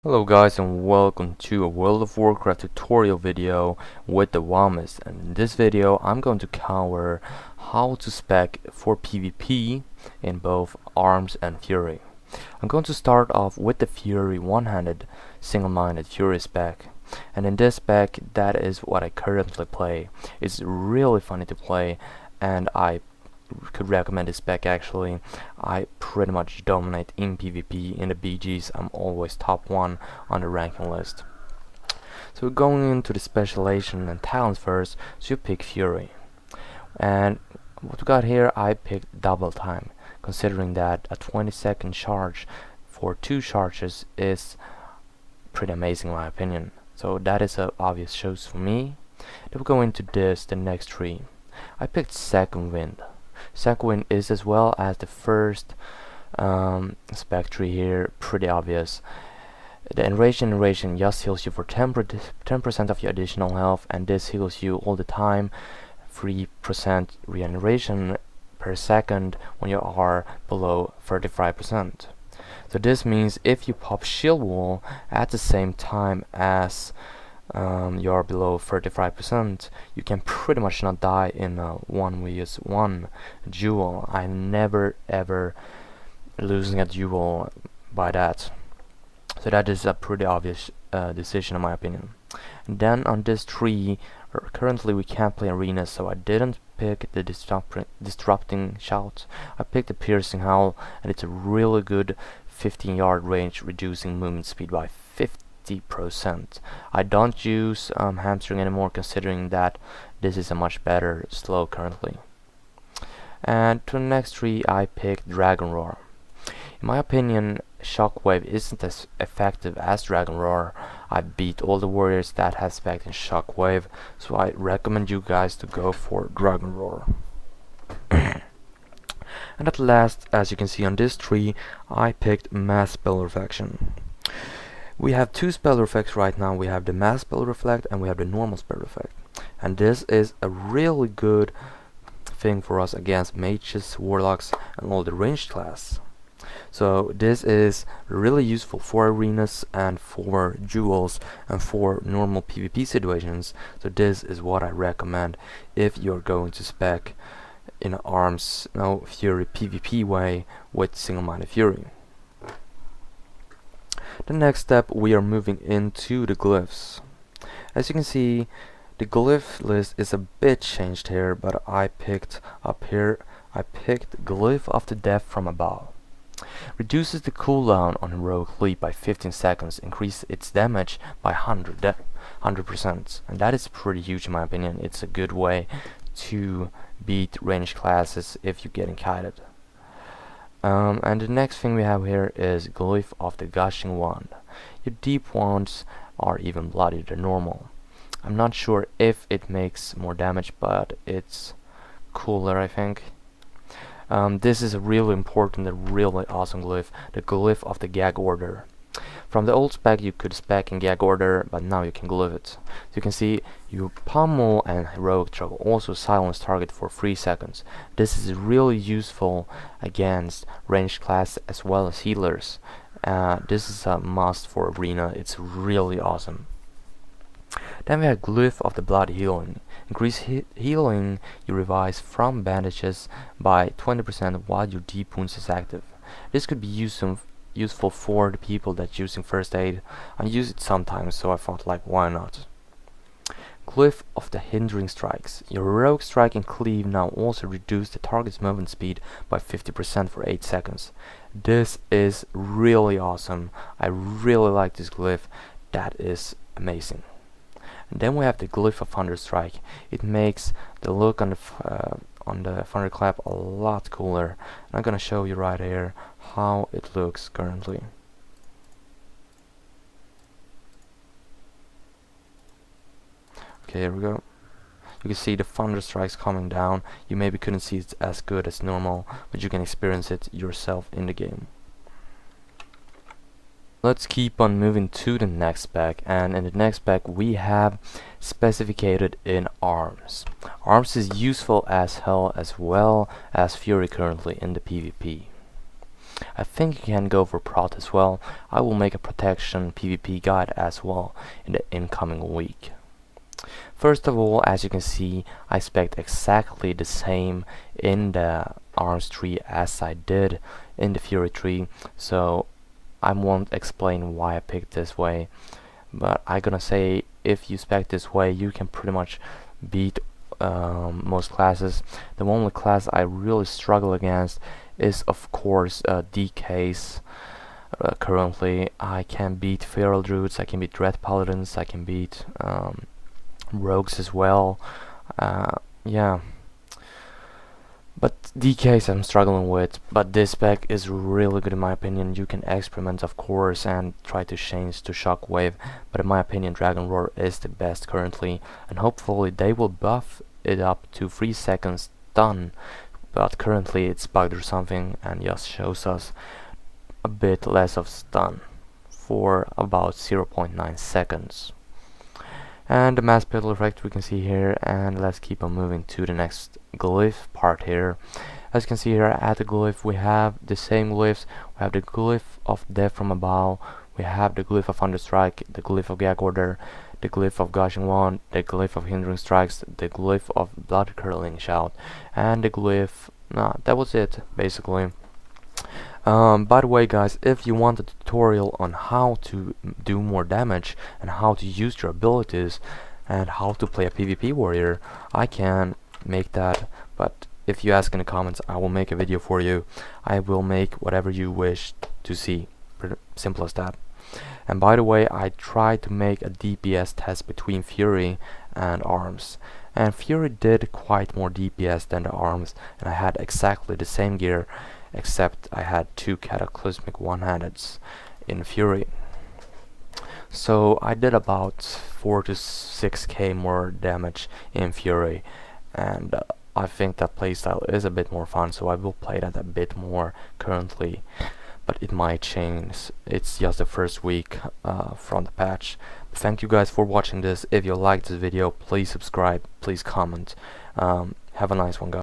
Hello guys, and welcome to a World of Warcraft tutorial video with the Wamist. And in this video I'm going to cover how to spec for PvP in both Arms and Fury. I'm going to start off with the Fury one-handed single-minded Fury spec. And in this spec, that is what I currently play. It's really funny to play, and I could recommend this spec. Actually, I pretty much dominate in PvP. In the BGs I'm always top 1 on the ranking list. So we're going into the specialization and talents first. So you pick Fury, and what we got here, I picked double time, considering that a 20-second charge for 2 charges is pretty amazing in my opinion. So that is a obvious choice for me. Then we go into the next tree. I picked Second Wind. Second Wind is, as well as the first spec tree here, pretty obvious. The enraging just heals you for 10% of your additional health, and this heals you all the time, 3% regeneration per second when you are below 35%. So this means if you pop shield wall at the same time as you are below 35%, you can pretty much not die in a 1v1 duel. I never ever losing a duel by that. So that is a pretty obvious decision in my opinion. And then on this tree, currently we can't play arenas, so I didn't pick the disrupting shout. I picked the piercing howl, and it's a really good 15-yard range, reducing movement speed by 50%. I don't use hamstring anymore, considering that this is a much better slow currently. And to the next tree I picked Dragon Roar. In my opinion, Shockwave isn't as effective as Dragon Roar. I beat all the warriors that have spec in Shockwave, so I recommend you guys to go for Dragon Roar. And at last, as you can see on this tree, I picked Mass Spell Reflection. We have 2 spell effects right now. We have the Mass Spell Reflect and we have the normal spell effect. And this is a really good thing for us against mages, warlocks, and all the ranged class. So this is really useful for arenas and for duels and for normal PvP situations. So this is what I recommend if you're going to spec in Arms, no, Fury PvP way with single-minded Fury. The next step, we are moving into the glyphs. As you can see, the glyph list is a bit changed here, but I picked up here, I picked Glyph of the Death from Above. Reduces the cooldown on heroic leap by 15 seconds, increases its damage by 100%, and that is pretty huge in my opinion. It's a good way to beat ranged classes if you're getting kited. And the next thing we have here is Glyph of the Gushing Wand. Your deep wands are even bloodier than normal. I'm not sure if it makes more damage, but it's cooler, I think. This is a really important and really awesome glyph, the Glyph of the Gag Order. From the old spec you could spec in Gag Order, but now you can glyph it. So you can see you pummel and heroic trouble, also silence target for 3 seconds. This is really useful against ranged class as well as healers. This is a must for arena. It's really awesome. Then we have Glyph of the Blood Healing. Increase healing you revise from bandages by 20% while your deep wounds is active. This could be useful for the people that using first aid. I use it sometimes, so I thought, like, why not? Glyph of the Hindering Strikes. Your heroic strike and cleave now also reduce the target's movement speed by 50% for 8 seconds. This is really awesome. I really like this glyph. That is amazing. And then we have the Glyph of Thunderstrike. It makes the look on the thunderclap a lot cooler. And I'm gonna show you right here how it looks currently. Okay, here we go. You can see the thunder strikes coming down. You maybe couldn't see it as good as normal, but you can experience it yourself in the game. Let's keep on moving to the next spec, and in the next spec we have specificated in Arms. Arms is useful as hell, as well as Fury currently in the PvP. I think you can go for prot as well. I will make a protection PvP guide as well in the incoming week. First of all, as you can see, I spec exactly the same in the arms tree as I did in the fury tree, so I won't explain why I picked this way, but I'm gonna say if you spec this way you can pretty much beat most classes. The only class I really struggle against is of course DKs. Currently I can beat feral druids, I can beat dread paladins, I can beat rogues as well. Yeah, but DKs I'm struggling with, but this spec is really good in my opinion. You can experiment of course and try to change to shockwave, but in my opinion Dragon Roar is the best currently, and hopefully they will buff it up to 3 seconds stun, but currently it's bugged or something and just shows us a bit less of stun for about 0.9 seconds. And the mass pedal effect we can see here, and let's keep on moving to the next glyph part here. As you can see here at the glyph we have the same glyphs. We have the glyph of death from above, we have the glyph of Thunderstrike, the glyph of Gag Order, the glyph of Gushing Wand, the glyph of Hindering Strikes, the glyph of Blood Curdling Shout, and the glyph, that was it basically. By the way guys, if you want a tutorial on how to do more damage and how to use your abilities and how to play a PvP warrior, I can make that, but if you ask in the comments I will make a video for you. I will make whatever you wish to see, pretty simple as that. And by the way, I tried to make a DPS test between Fury and Arms, and Fury did quite more DPS than the Arms, and I had exactly the same gear, except I had 2 cataclysmic one-handeds in Fury. So I did about 4 to 6k more damage in Fury, and I think that playstyle is a bit more fun, so I will play that a bit more currently, but it might change. It's just the first week from the patch. Thank you guys for watching this. If you liked this video, please subscribe, please comment. Have a nice one guys.